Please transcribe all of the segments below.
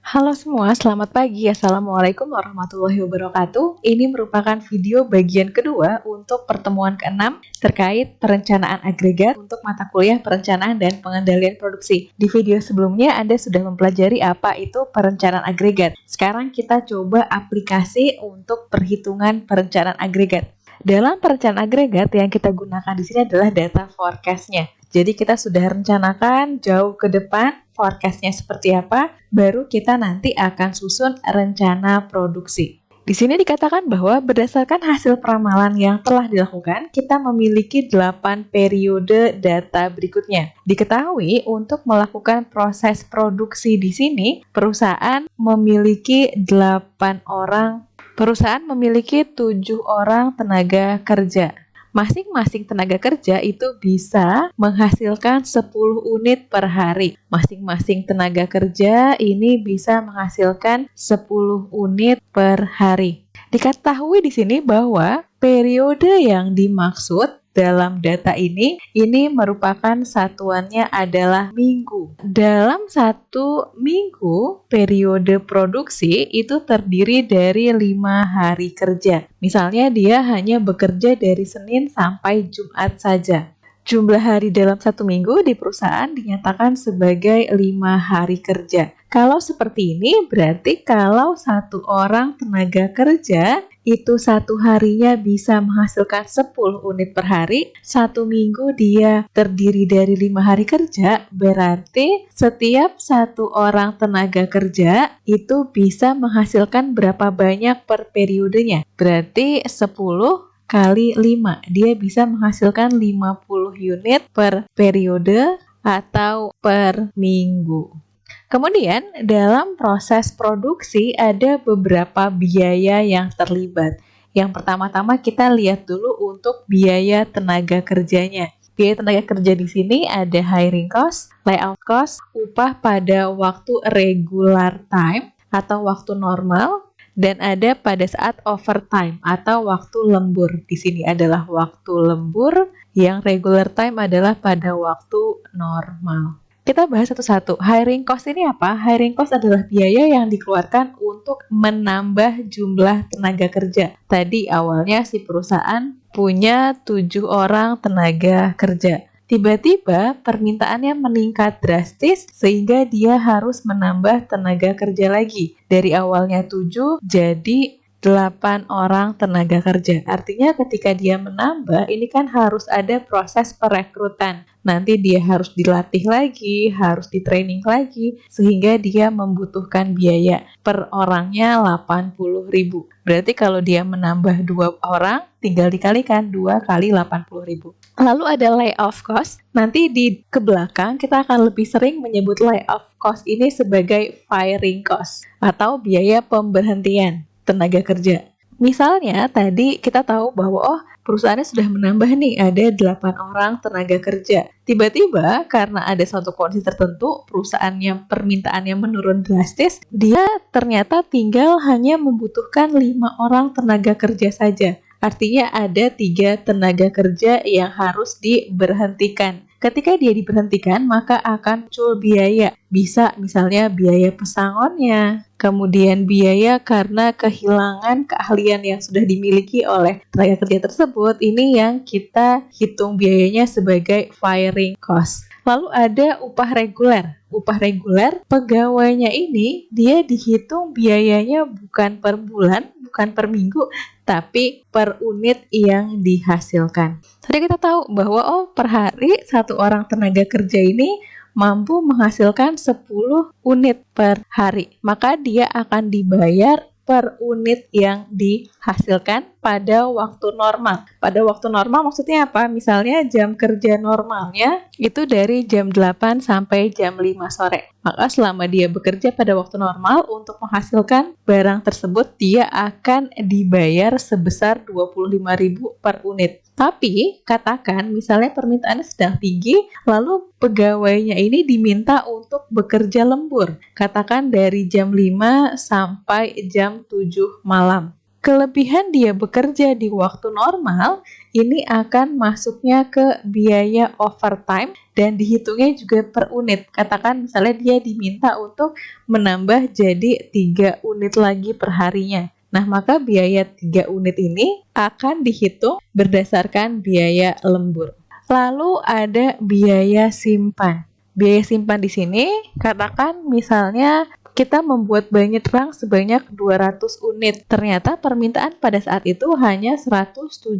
Halo semua, selamat pagi. Assalamualaikum warahmatullahi wabarakatuh. Ini merupakan video bagian kedua untuk pertemuan ke-6 terkait perencanaan agregat untuk mata kuliah perencanaan dan pengendalian produksi. Di video sebelumnya Anda sudah mempelajari apa itu perencanaan agregat. Sekarang kita coba aplikasi untuk perhitungan perencanaan agregat. Dalam perencanaan agregat yang kita gunakan di sini adalah data forecast-nya. Jadi kita sudah rencanakan jauh ke depan forecast-nya seperti apa, baru kita nanti akan susun rencana produksi. Di sini dikatakan bahwa berdasarkan hasil peramalan yang telah dilakukan, kita memiliki 8 periode data berikutnya. Diketahui untuk melakukan proses produksi di sini, perusahaan memiliki 7 orang tenaga kerja. Masing-masing tenaga kerja itu bisa menghasilkan 10 unit per hari. Masing-masing tenaga kerja ini bisa menghasilkan 10 unit per hari. Diketahui di sini bahwa periode yang dimaksud dalam data ini merupakan satuannya adalah minggu. Dalam satu minggu, periode produksi itu terdiri dari 5 hari kerja. Misalnya dia hanya bekerja dari Senin sampai Jumat saja. Jumlah hari dalam satu minggu di perusahaan dinyatakan sebagai 5 hari kerja. Kalau seperti ini, berarti kalau satu orang tenaga kerja itu satu harinya bisa menghasilkan 10 unit per hari, satu minggu dia terdiri dari 5 hari kerja, berarti setiap satu orang tenaga kerja itu bisa menghasilkan berapa banyak per periodenya. Berarti 10 kali 5, dia bisa menghasilkan 50 unit per periode atau per minggu. Kemudian, dalam proses produksi ada beberapa biaya yang terlibat. Yang pertama-tama kita lihat dulu untuk biaya tenaga kerjanya. Biaya tenaga kerja di sini ada hiring cost, layout cost, upah pada waktu regular time atau waktu normal, dan ada pada saat overtime atau waktu lembur. Di sini adalah waktu lembur, yang regular time adalah pada waktu normal. Kita bahas satu-satu. Hiring cost ini apa? Hiring cost adalah biaya yang dikeluarkan untuk menambah jumlah tenaga kerja. Tadi awalnya si perusahaan punya 7 orang tenaga kerja. Tiba-tiba permintaannya meningkat drastis sehingga dia harus menambah tenaga kerja lagi. Dari awalnya 7 jadi 8 orang tenaga kerja. Artinya ketika dia menambah, ini kan harus ada proses perekrutan. Nanti dia harus dilatih lagi, harus di-training lagi, sehingga dia membutuhkan biaya per orangnya 80.000. Berarti kalau dia menambah 2 orang, tinggal dikalikan 2 kali 80.000. Lalu ada layoff cost. Nanti di ke belakang kita akan lebih sering menyebut layoff cost ini sebagai firing cost atau biaya pemberhentian tenaga kerja. Misalnya tadi kita tahu bahwa perusahaannya sudah menambah nih, ada 8 orang tenaga kerja. Tiba-tiba karena ada suatu kondisi tertentu, permintaannya menurun drastis, dia ternyata tinggal hanya membutuhkan 5 orang tenaga kerja saja. Artinya ada 3 tenaga kerja yang harus diberhentikan. Ketika dia diberhentikan, maka akan muncul biaya. Bisa misalnya biaya pesangonnya, kemudian biaya karena kehilangan keahlian yang sudah dimiliki oleh tenaga kerja tersebut. Ini yang kita hitung biayanya sebagai firing cost. Lalu ada upah reguler. Upah reguler, pegawainya ini dia dihitung biayanya bukan per bulan, bukan per minggu, tapi per unit yang dihasilkan. Tadi kita tahu bahwa per hari satu orang tenaga kerja ini mampu menghasilkan 10 unit per hari. Maka dia akan dibayar per unit yang dihasilkan pada waktu normal. Pada waktu normal maksudnya apa? Misalnya jam kerja normalnya itu dari jam 8 sampai jam 5 sore. Maka selama dia bekerja pada waktu normal untuk menghasilkan barang tersebut, dia akan dibayar sebesar 25.000 per unit. Tapi katakan misalnya permintaannya sedang tinggi, lalu pegawainya ini diminta untuk bekerja lembur. Katakan dari jam 5 sampai jam 7 malam. Kelebihan dia bekerja di waktu normal, ini akan masuknya ke biaya overtime dan dihitungnya juga per unit. Katakan misalnya dia diminta untuk menambah jadi 3 unit lagi per harinya. Nah, maka biaya 3 unit ini akan dihitung berdasarkan biaya lembur. Lalu ada biaya simpan. Biaya simpan di sini, katakan misalnya kita membuat banyak rang sebanyak 200 unit. Ternyata permintaan pada saat itu hanya 170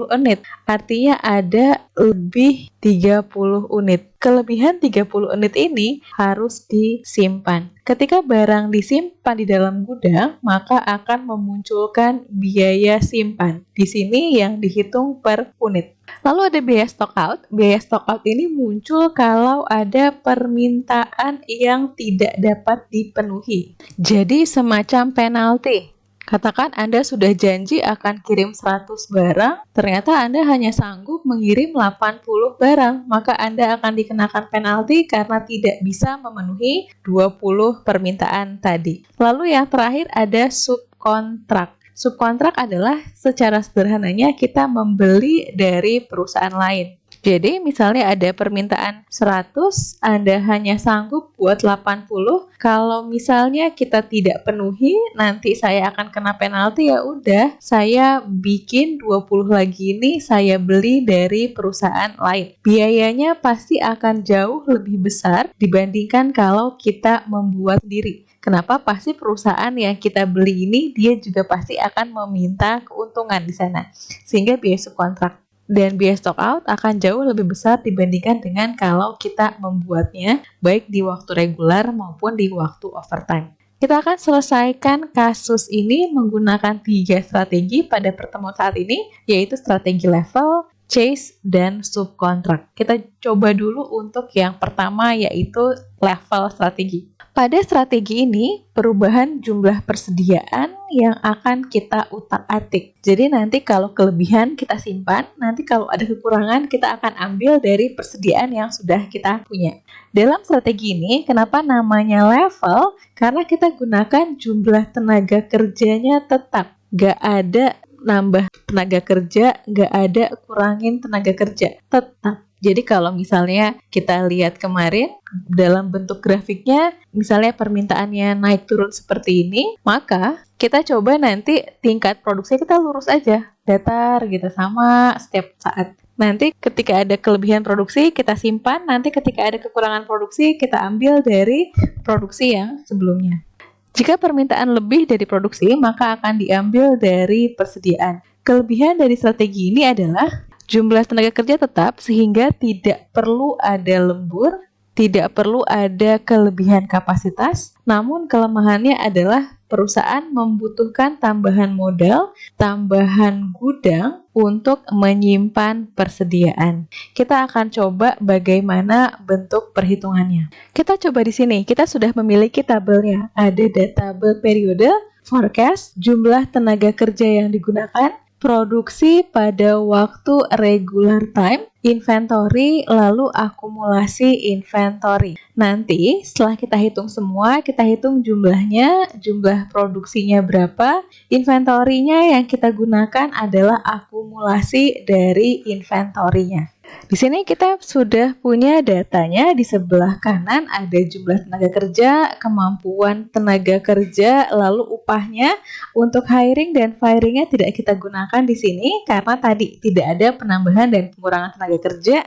unit. Artinya ada lebih 30 unit. Kelebihan 30 unit ini harus disimpan. Ketika barang disimpan di dalam gudang, maka akan memunculkan biaya simpan. Di sini yang dihitung per unit. Lalu ada biaya stock out. Biaya stock out ini muncul kalau ada permintaan yang tidak dapat dipenuhi. Jadi semacam penalti. Katakan Anda sudah janji akan kirim 100 barang, ternyata Anda hanya sanggup mengirim 80 barang, maka Anda akan dikenakan penalti karena tidak bisa memenuhi 20 permintaan tadi. Lalu yang terakhir ada subkontrak. Subkontrak adalah secara sederhananya kita membeli dari perusahaan lain. Jadi misalnya ada permintaan 100, Anda hanya sanggup buat 80. Kalau misalnya kita tidak penuhi, nanti saya akan kena penalti, ya udah, saya bikin 20 lagi ini saya beli dari perusahaan lain. Biayanya pasti akan jauh lebih besar dibandingkan kalau kita membuat sendiri. Kenapa? Pasti perusahaan yang kita beli ini dia juga pasti akan meminta keuntungan di sana. Sehingga biaya subkontrak dan biaya stock out akan jauh lebih besar dibandingkan dengan kalau kita membuatnya baik di waktu reguler maupun di waktu overtime. Kita akan selesaikan kasus ini menggunakan 3 strategi pada pertemuan saat ini, yaitu strategi level, chase, dan subkontrak. Kita coba dulu untuk yang pertama, yaitu level strategi. Pada strategi ini, perubahan jumlah persediaan yang akan kita utak-atik. Jadi nanti kalau kelebihan kita simpan, nanti kalau ada kekurangan kita akan ambil dari persediaan yang sudah kita punya. Dalam strategi ini, kenapa namanya level? Karena kita gunakan jumlah tenaga kerjanya tetap. Gak ada nambah tenaga kerja, gak ada kurangin tenaga kerja, tetap. Jadi kalau misalnya kita lihat kemarin dalam bentuk grafiknya, misalnya permintaannya naik turun seperti ini, maka kita coba nanti tingkat produksi kita lurus aja, datar gitu, sama setiap saat. Nanti ketika ada kelebihan produksi kita simpan, nanti ketika ada kekurangan produksi kita ambil dari produksi yang sebelumnya. Jika permintaan lebih dari produksi, maka akan diambil dari persediaan. Kelebihan dari strategi ini adalah jumlah tenaga kerja tetap sehingga tidak perlu ada lembur, tidak perlu ada kelebihan kapasitas, namun kelemahannya adalah perusahaan membutuhkan tambahan modal, tambahan gudang untuk menyimpan persediaan. Kita akan coba bagaimana bentuk perhitungannya. Kita coba di sini, kita sudah memiliki tabelnya. Ada tabel periode, forecast, jumlah tenaga kerja yang digunakan, produksi pada waktu regular time, inventory, lalu akumulasi inventory. Nanti setelah kita hitung semua, kita hitung jumlahnya, jumlah produksinya berapa, inventory-nya yang kita gunakan adalah akumulasi dari inventory-nya. Di sini kita sudah punya datanya. Di sebelah kanan ada jumlah tenaga kerja, kemampuan tenaga kerja, lalu upahnya. Untuk hiring dan firing-nya tidak kita gunakan di sini karena tadi tidak ada penambahan dan pengurangan tenaga kerja,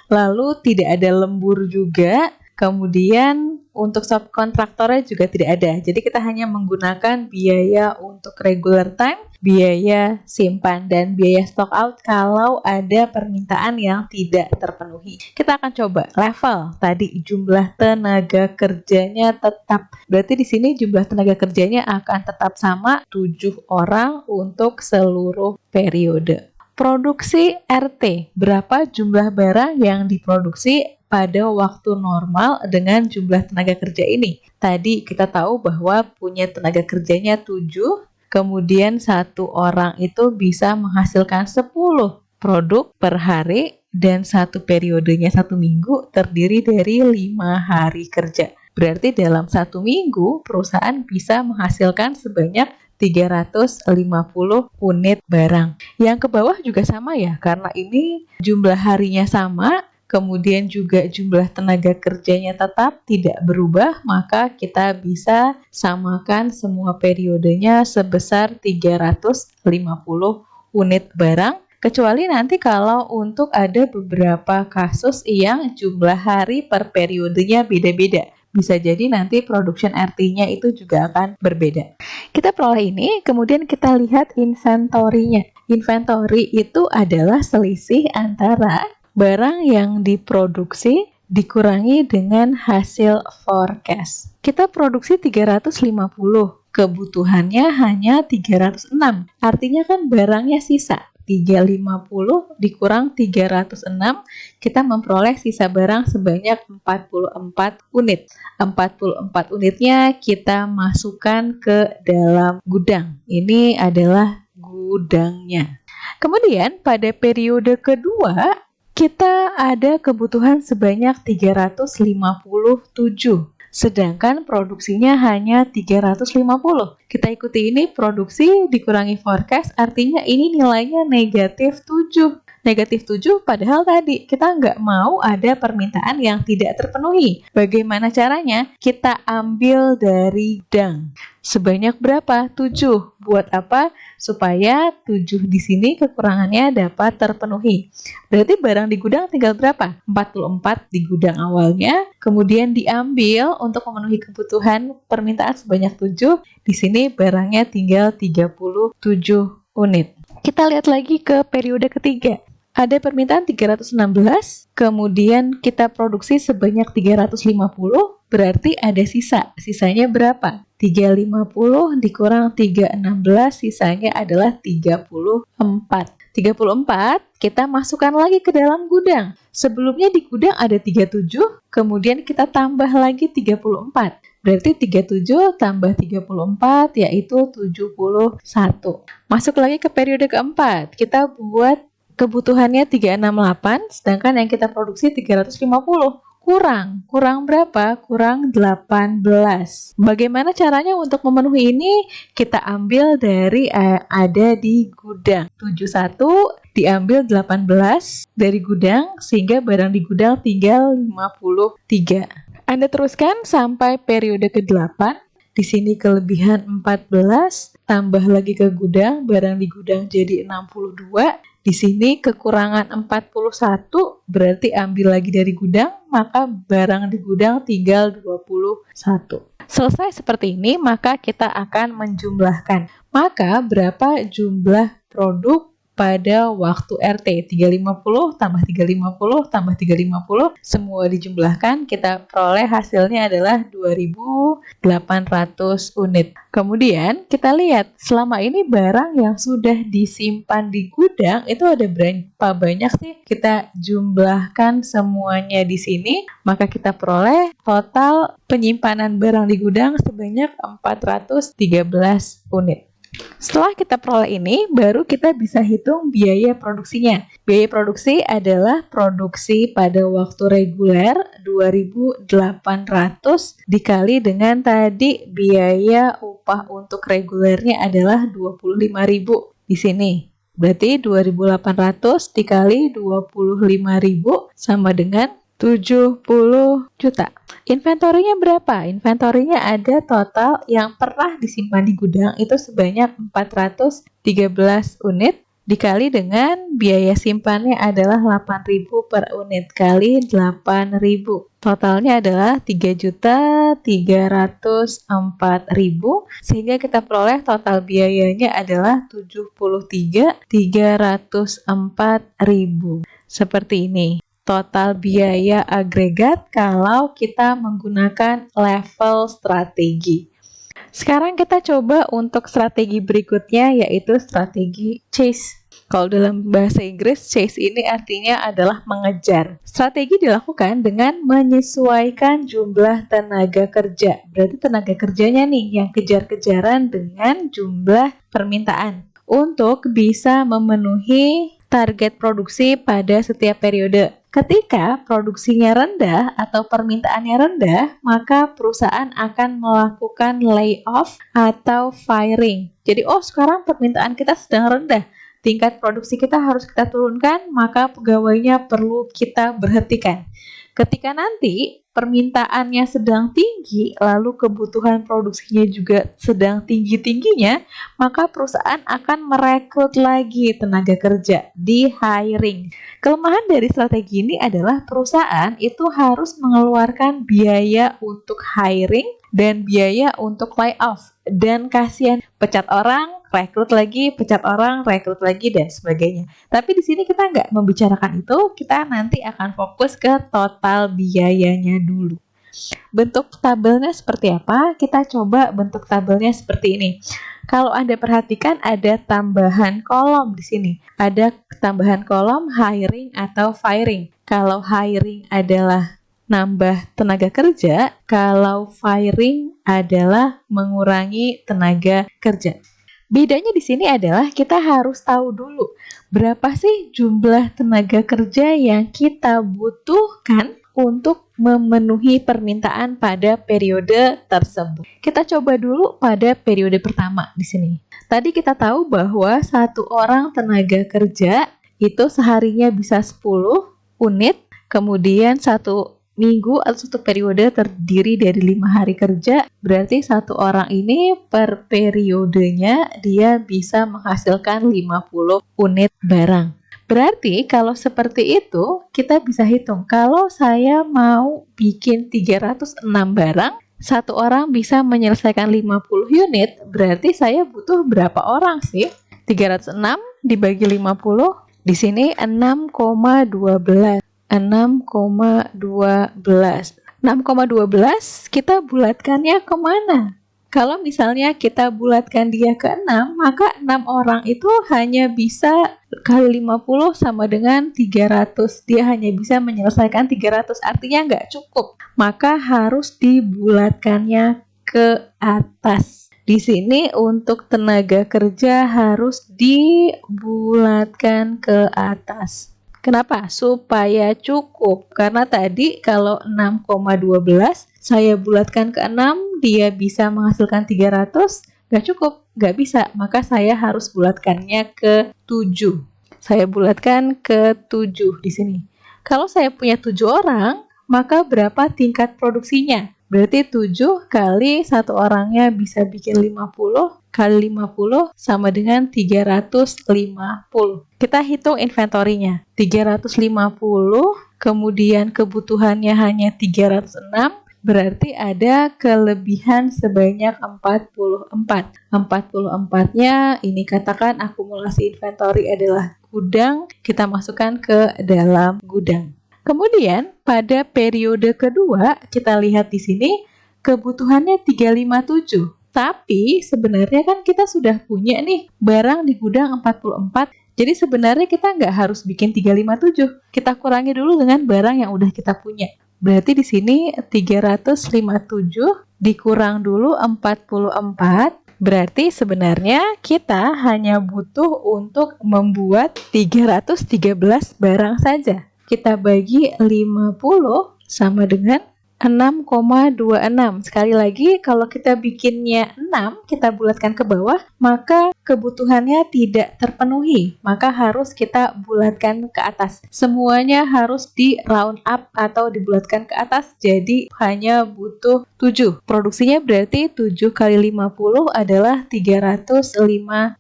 lalu tidak ada lembur juga. Kemudian untuk subkontraktornya juga tidak ada. Jadi kita hanya menggunakan biaya untuk regular time, biaya simpan, dan biaya stock out kalau ada permintaan yang tidak terpenuhi. Kita akan coba level. Tadi jumlah tenaga kerjanya tetap. Berarti di sini jumlah tenaga kerjanya akan tetap sama 7 orang untuk seluruh periode. Produksi RT, berapa jumlah barang yang diproduksi pada waktu normal dengan jumlah tenaga kerja ini. Tadi kita tahu bahwa punya tenaga kerjanya 7, kemudian satu orang itu bisa menghasilkan 10 produk per hari dan satu periodenya 1 minggu terdiri dari 5 hari kerja. Berarti dalam 1 minggu perusahaan bisa menghasilkan sebanyak 350 unit barang. Yang ke bawah juga sama ya, karena ini jumlah harinya sama, kemudian juga jumlah tenaga kerjanya tetap tidak berubah, maka kita bisa samakan semua periodenya sebesar 350 unit barang. Kecuali nanti kalau untuk ada beberapa kasus yang jumlah hari per periodenya beda-beda. Bisa jadi nanti production RT-nya itu juga akan berbeda. Kita peroleh ini, kemudian kita lihat inventory-nya. Inventory itu adalah selisih antara barang yang diproduksi dikurangi dengan hasil forecast. Kita produksi 350, kebutuhannya hanya 306. Artinya kan barangnya sisa. 350 dikurang 306, kita memperoleh sisa barang sebanyak 44 unit. 44 unitnya kita masukkan ke dalam gudang. Ini adalah gudangnya. Kemudian pada periode kedua, kita ada kebutuhan sebanyak 357. Sedangkan produksinya hanya 350. Kita ikuti ini, produksi dikurangi forecast, artinya ini nilainya negatif 7. Negatif 7 padahal tadi kita nggak mau ada permintaan yang tidak terpenuhi. Bagaimana caranya? Kita ambil dari gudang. Sebanyak berapa? 7. Buat apa? Supaya 7 di sini kekurangannya dapat terpenuhi. Berarti barang di gudang tinggal berapa? 44 di gudang awalnya, kemudian diambil untuk memenuhi kebutuhan permintaan sebanyak 7. Di sini barangnya tinggal 37 unit. Kita lihat lagi ke periode ketiga. Ada permintaan 316, kemudian kita produksi sebanyak 350, berarti ada sisa. Sisanya berapa? 350 dikurang 316, sisanya adalah 34. 34 kita masukkan lagi ke dalam gudang. Sebelumnya di gudang ada 37, kemudian kita tambah lagi 34. Berarti 37 tambah 34 yaitu 71. Masuk lagi ke periode keempat. Kita buat kebutuhannya 368, sedangkan yang kita produksi 350. Kurang berapa? Kurang 18. Bagaimana caranya untuk memenuhi ini? Kita ambil dari ada di gudang. 71 diambil 18 dari gudang, sehingga barang di gudang tinggal 53. Anda teruskan sampai periode ke-8. Di sini kelebihan 14, tambah lagi ke gudang, barang di gudang jadi 62. Di sini kekurangan 41, berarti ambil lagi dari gudang, maka barang di gudang tinggal 21. Selesai seperti ini, maka kita akan menjumlahkan. Maka berapa jumlah produk pada waktu RT? 350 tambah 350 tambah 350, semua dijumlahkan, kita peroleh hasilnya adalah 2.800 unit. Kemudian kita lihat selama ini barang yang sudah disimpan di gudang itu ada berapa banyak sih? Kita jumlahkan semuanya di sini, maka kita peroleh total penyimpanan barang di gudang sebanyak 413 unit. Setelah kita peroleh ini, baru kita bisa hitung biaya produksinya. Biaya produksi adalah produksi pada waktu reguler 2.800 dikali dengan tadi biaya upah untuk regulernya adalah 25.000 di sini. Berarti 2.800 dikali 25.000 sama dengan 70 juta. Inventorinya berapa? Inventorinya ada total yang pernah disimpan di gudang itu sebanyak 413 unit dikali dengan biaya simpannya adalah 8.000 per unit kali 8.000. Totalnya adalah 3.304.000 sehingga kita peroleh total biayanya adalah 73.304.000. Seperti ini. Total biaya agregat kalau kita menggunakan level strategi. Sekarang kita coba untuk strategi berikutnya, yaitu strategi chase. Kalau dalam bahasa Inggris, chase ini artinya adalah mengejar. Strategi dilakukan dengan menyesuaikan jumlah tenaga kerja. Berarti tenaga kerjanya nih yang kejar-kejaran dengan jumlah permintaan untuk bisa memenuhi target produksi pada setiap periode. Ketika produksinya rendah atau permintaannya rendah, maka perusahaan akan melakukan layoff atau firing. Jadi, sekarang permintaan kita sedang rendah, tingkat produksi kita harus kita turunkan, maka pegawainya perlu kita berhentikan. Ketika nanti permintaannya sedang tinggi, lalu kebutuhan produksinya juga sedang tinggi-tingginya, maka perusahaan akan merekrut lagi tenaga kerja, di hiring. Kelemahan dari strategi ini adalah perusahaan itu harus mengeluarkan biaya untuk hiring dan biaya untuk layoff. Dan kasihan, pecat orang, rekrut lagi, pecat orang, rekrut lagi, dan sebagainya. Tapi di sini kita nggak membicarakan itu, kita nanti akan fokus ke total biayanya dulu. Bentuk tabelnya seperti apa? Kita coba bentuk tabelnya seperti ini. Kalau Anda perhatikan ada tambahan kolom di sini. Ada tambahan kolom hiring atau firing. Kalau hiring adalah nambah tenaga kerja, kalau firing adalah mengurangi tenaga kerja. Bedanya di sini adalah kita harus tahu dulu berapa sih jumlah tenaga kerja yang kita butuhkan untuk memenuhi permintaan pada periode tersebut. Kita coba dulu pada periode pertama di sini. Tadi kita tahu bahwa satu orang tenaga kerja itu seharinya bisa 10 unit, kemudian satu minggu atau satu periode terdiri dari 5 hari kerja, berarti satu orang ini per periodenya dia bisa menghasilkan 50 unit barang. Berarti kalau seperti itu kita bisa hitung, kalau saya mau bikin 306 barang, satu orang bisa menyelesaikan 50 unit, berarti saya butuh berapa orang sih? 306 dibagi 50, di sini 6,12. 6,12 kita bulatkannya kemana? Kalau misalnya kita bulatkan dia ke 6, maka 6 orang itu hanya bisa kali 50 sama dengan 300. Dia hanya bisa menyelesaikan 300, artinya nggak cukup. Maka harus dibulatkannya ke atas. Di sini untuk tenaga kerja harus dibulatkan ke atas. Kenapa? Supaya cukup. Karena tadi kalau 6,12 saya bulatkan ke 6, dia bisa menghasilkan 300, nggak cukup, nggak bisa. Maka saya harus bulatkannya ke 7. Saya bulatkan ke 7 di sini. Kalau saya punya 7 orang, maka berapa tingkat produksinya? Berarti 7 kali satu orangnya bisa bikin 50, kali 50 sama dengan 350. Kita hitung inventorinya. 350, kemudian kebutuhannya hanya 306, berarti ada kelebihan sebanyak 44. 44-nya ini katakan akumulasi inventory adalah gudang, kita masukkan ke dalam gudang. Kemudian pada periode kedua kita lihat di sini kebutuhannya 357. Tapi sebenarnya kan kita sudah punya nih barang di gudang 44. Jadi sebenarnya kita nggak harus bikin 357. Kita kurangi dulu dengan barang yang udah kita punya. Berarti di sini 357 dikurang dulu 44. Berarti sebenarnya kita hanya butuh untuk membuat 313 barang saja. Kita bagi 50 sama dengan 6,26. Sekali lagi, kalau kita bikinnya 6, kita bulatkan ke bawah, maka kebutuhannya tidak terpenuhi. Maka harus kita bulatkan ke atas. Semuanya harus di round up atau dibulatkan ke atas, jadi hanya butuh 7. Produksinya berarti 7 kali 50 adalah 350.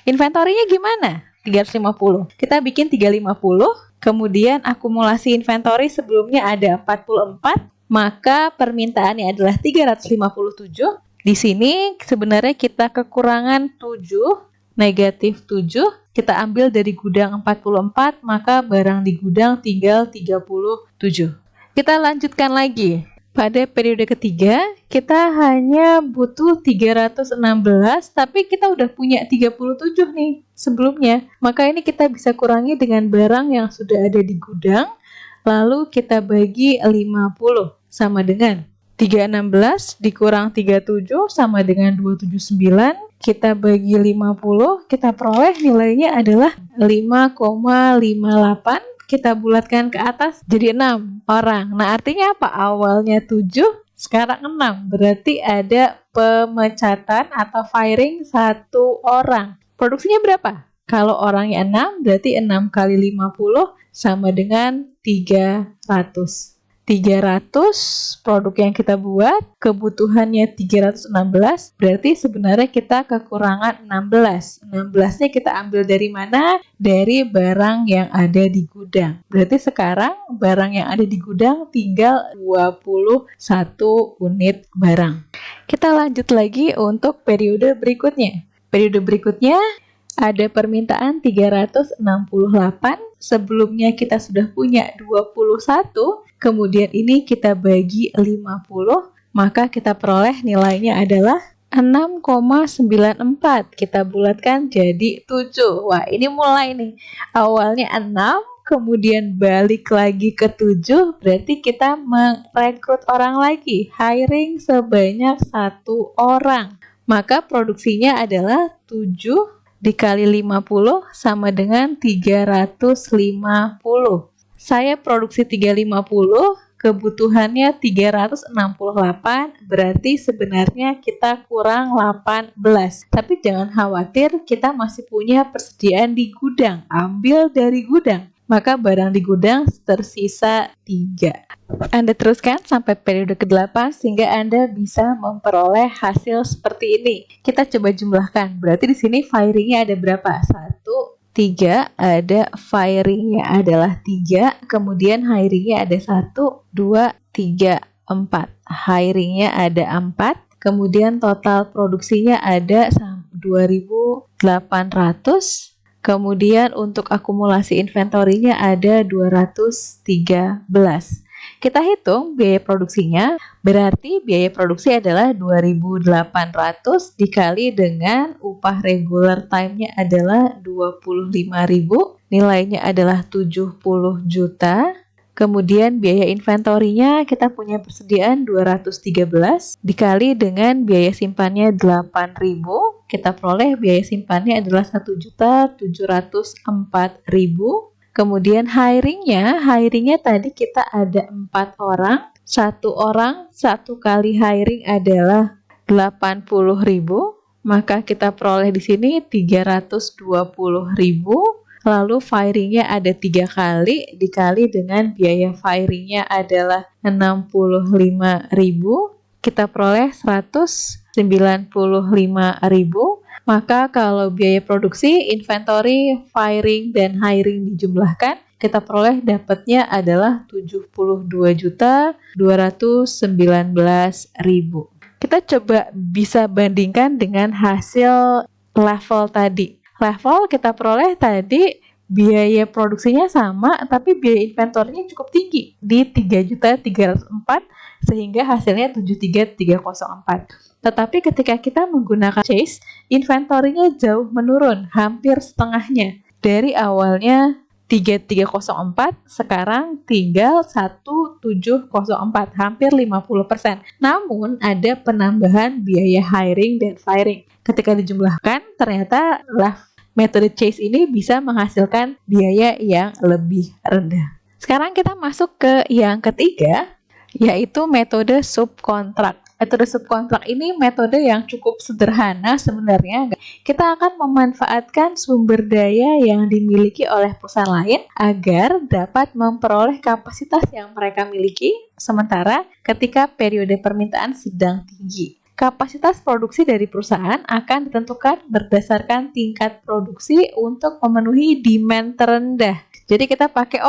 Inventorinya gimana? 350. Kita bikin 350. Kemudian akumulasi inventory sebelumnya ada 44, maka permintaannya adalah 357. Di sini sebenarnya kita kekurangan 7, negatif 7. Kita ambil dari gudang 44, maka barang di gudang tinggal 37. Kita lanjutkan lagi. Pada periode ketiga, kita hanya butuh 316, tapi kita udah punya 37 nih sebelumnya. Maka ini kita bisa kurangi dengan barang yang sudah ada di gudang, lalu kita bagi 50, sama dengan 316 dikurang 37 sama dengan 279. Kita bagi 50, kita peroleh nilainya adalah 5,58. kita bulatkan ke atas jadi 6 orang. Nah, artinya apa? Awalnya 7, sekarang 6. Berarti ada pemecatan atau firing 1 orang. Produksinya berapa? Kalau orangnya 6, berarti 6 kali 50 sama dengan 300. 300 produk yang kita buat, kebutuhannya 316, berarti sebenarnya kita kekurangan 16. 16-nya kita ambil dari mana? Dari barang yang ada di gudang. Berarti sekarang barang yang ada di gudang tinggal 21 unit barang. Kita lanjut lagi untuk periode berikutnya. Periode berikutnya ada permintaan 368, sebelumnya kita sudah punya 21, kemudian ini kita bagi 50, maka kita peroleh nilainya adalah 6,94. Kita bulatkan jadi 7. Wah, ini mulai nih. Awalnya 6, kemudian balik lagi ke 7, berarti kita merekrut orang lagi, hiring sebanyak 1 orang. Maka produksinya adalah 7 dikali 50 sama dengan 350. Saya produksi 350, kebutuhannya 368, berarti sebenarnya kita kurang 18. Tapi jangan khawatir, kita masih punya persediaan di gudang. Ambil dari gudang, maka barang di gudang tersisa 3. Anda teruskan sampai periode ke-8 sehingga Anda bisa memperoleh hasil seperti ini. Kita coba jumlahkan. Berarti di sini firingnya ada berapa? 1, 3, ada firingnya adalah 3, kemudian hiringnya ada 1, 2, 3, 4. Hiringnya ada 4, kemudian total produksinya ada 2.800. Kemudian untuk akumulasi inventorinya ada 213. Kita hitung biaya produksinya, berarti biaya produksi adalah 2.800 dikali dengan upah regular time-nya adalah 25.000, nilainya adalah 70 juta. Kemudian biaya inventorinya kita punya persediaan 213 dikali dengan biaya simpannya 8.000, kita peroleh biaya simpannya adalah 1.704.000. Kemudian hiringnya tadi kita ada 4 orang, 1 orang 1 kali hiring adalah 80.000, maka kita peroleh di sini 320.000. Lalu firingnya ada 3 kali dikali dengan biaya firingnya adalah 65.000, kita peroleh 195.000. Maka kalau biaya produksi, inventory, firing, dan hiring dijumlahkan, kita peroleh dapatnya adalah 72.219.000. Kita coba bisa bandingkan dengan hasil level tadi. Level kita peroleh tadi biaya produksinya sama, tapi biaya inventornya cukup tinggi di 3.304 sehingga hasilnya 73.304. Tetapi ketika kita menggunakan chase, inventorinya jauh menurun, hampir setengahnya. Dari awalnya 3.304, sekarang tinggal 1.704, hampir 50%. Namun ada penambahan biaya hiring dan firing. Ketika dijumlahkan, ternyata metode chase ini bisa menghasilkan biaya yang lebih rendah. Sekarang kita masuk ke yang ketiga, yaitu metode subkontrak. Metode subkontrak ini metode yang cukup sederhana sebenarnya. Kita akan memanfaatkan sumber daya yang dimiliki oleh perusahaan lain agar dapat memperoleh kapasitas yang mereka miliki, sementara ketika periode permintaan sedang tinggi. Kapasitas produksi dari perusahaan akan ditentukan berdasarkan tingkat produksi untuk memenuhi demand terendah. Jadi kita pakai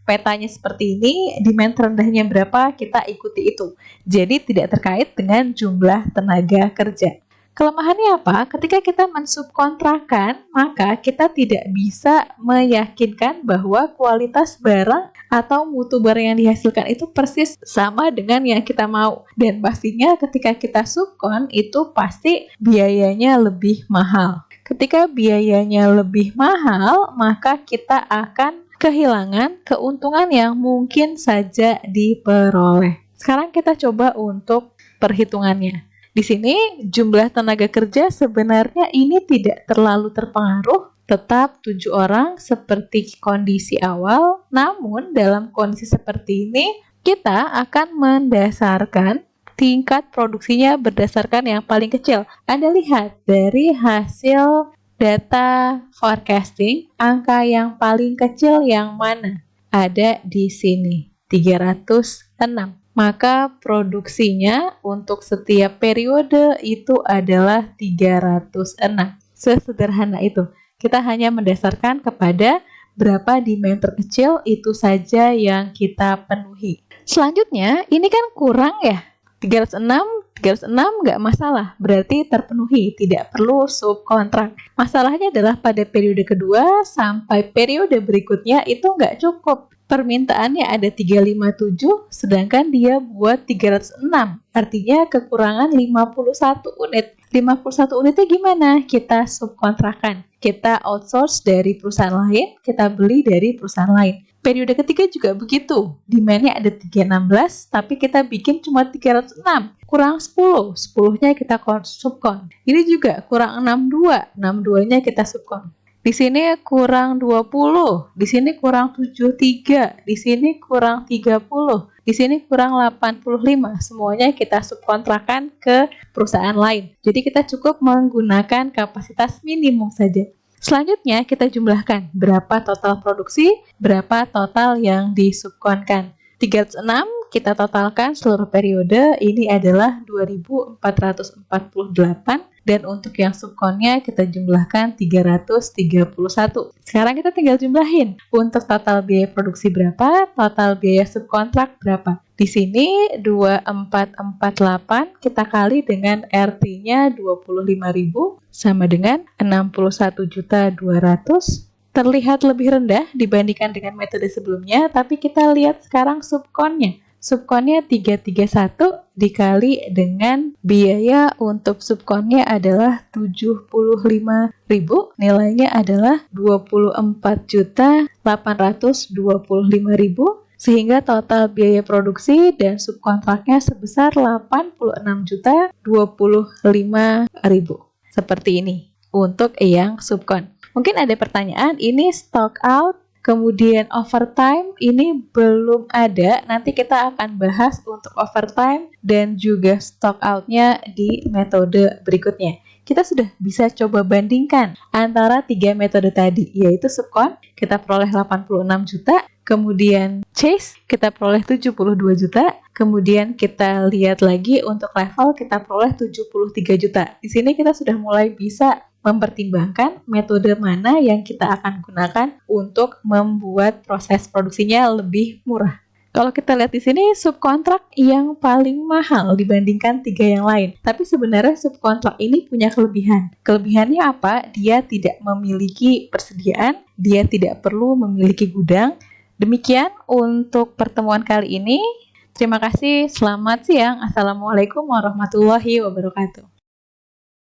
petanya seperti ini, demand terendahnya berapa, kita ikuti itu. Jadi tidak terkait dengan jumlah tenaga kerja. Kelemahannya apa? Ketika kita mensubkontrakkan, maka kita tidak bisa meyakinkan bahwa kualitas barang atau mutu barang yang dihasilkan itu persis sama dengan yang kita mau. Dan pastinya ketika kita subkon, itu pasti biayanya lebih mahal. Ketika biayanya lebih mahal, maka kita akan kehilangan keuntungan yang mungkin saja diperoleh. Sekarang kita coba untuk perhitungannya. Di sini jumlah tenaga kerja sebenarnya ini tidak terlalu terpengaruh Tetap 7 orang seperti kondisi awal, namun dalam kondisi seperti ini kita akan mendasarkan tingkat produksinya berdasarkan yang paling kecil. Anda lihat dari hasil data forecasting, angka yang paling kecil yang mana? Ada di sini, 306. Maka produksinya untuk setiap periode itu adalah 306. Sesederhana itu. Kita hanya mendasarkan kepada berapa demand terkecil itu saja yang kita penuhi. Selanjutnya, ini kan kurang ya. 306 nggak masalah, berarti terpenuhi, tidak perlu subkontrak. Masalahnya adalah pada periode kedua sampai periode berikutnya itu nggak cukup. Permintaannya ada 357, sedangkan dia buat 306. Artinya kekurangan 51 unit. 51 unitnya gimana? Kita subkontrakan. Kita outsource dari perusahaan lain, kita beli dari perusahaan lain. Periode ketiga juga begitu. Demand-nya ada 316, tapi kita bikin cuma 306. Kurang 10. 10-nya kita subkon. Ini juga kurang 62. 62-nya kita subkon. Di sini kurang 20, di sini kurang 73, di sini kurang 30, di sini kurang 85. Semuanya kita subkontrakan ke perusahaan lain. Jadi kita cukup menggunakan kapasitas minimum saja. Selanjutnya kita jumlahkan berapa total produksi, berapa total yang disubkonkan. 306 kita totalkan seluruh periode, ini adalah 2448. Dan untuk yang subkonnya kita jumlahkan 331. Sekarang kita tinggal jumlahin. Untuk total biaya produksi berapa, total biaya subkontrak berapa. Di sini 2448 kita kali dengan RT-nya 25.000 sama dengan 61.200.000. Terlihat lebih rendah dibandingkan dengan metode sebelumnya, tapi kita lihat sekarang subkonnya. Subkonnya 331 dikali dengan biaya untuk subkonnya adalah 75.000, nilainya adalah 24.825.000, sehingga total biaya produksi dan subkontraknya sebesar 86.025.000. Seperti ini untuk yang subkon. Mungkin ada pertanyaan, ini stock out kemudian overtime ini belum ada, nanti kita akan bahas untuk overtime dan juga stock out-nya di metode berikutnya. Kita sudah bisa coba bandingkan antara 3 metode tadi, yaitu subkon, kita peroleh 86 juta, kemudian chase, kita peroleh 72 juta, kemudian kita lihat lagi untuk level, kita peroleh 73 juta. Di sini kita sudah mulai bisa mempertimbangkan metode mana yang kita akan gunakan untuk membuat proses produksinya lebih murah. Kalau kita lihat di sini subkontrak yang paling mahal dibandingkan 3 yang lain. Tapi sebenarnya subkontrak ini punya kelebihan. Kelebihannya apa? Dia tidak memiliki persediaan, dia tidak perlu memiliki gudang. Demikian untuk pertemuan kali ini. Terima kasih, selamat siang. Assalamualaikum warahmatullahi wabarakatuh.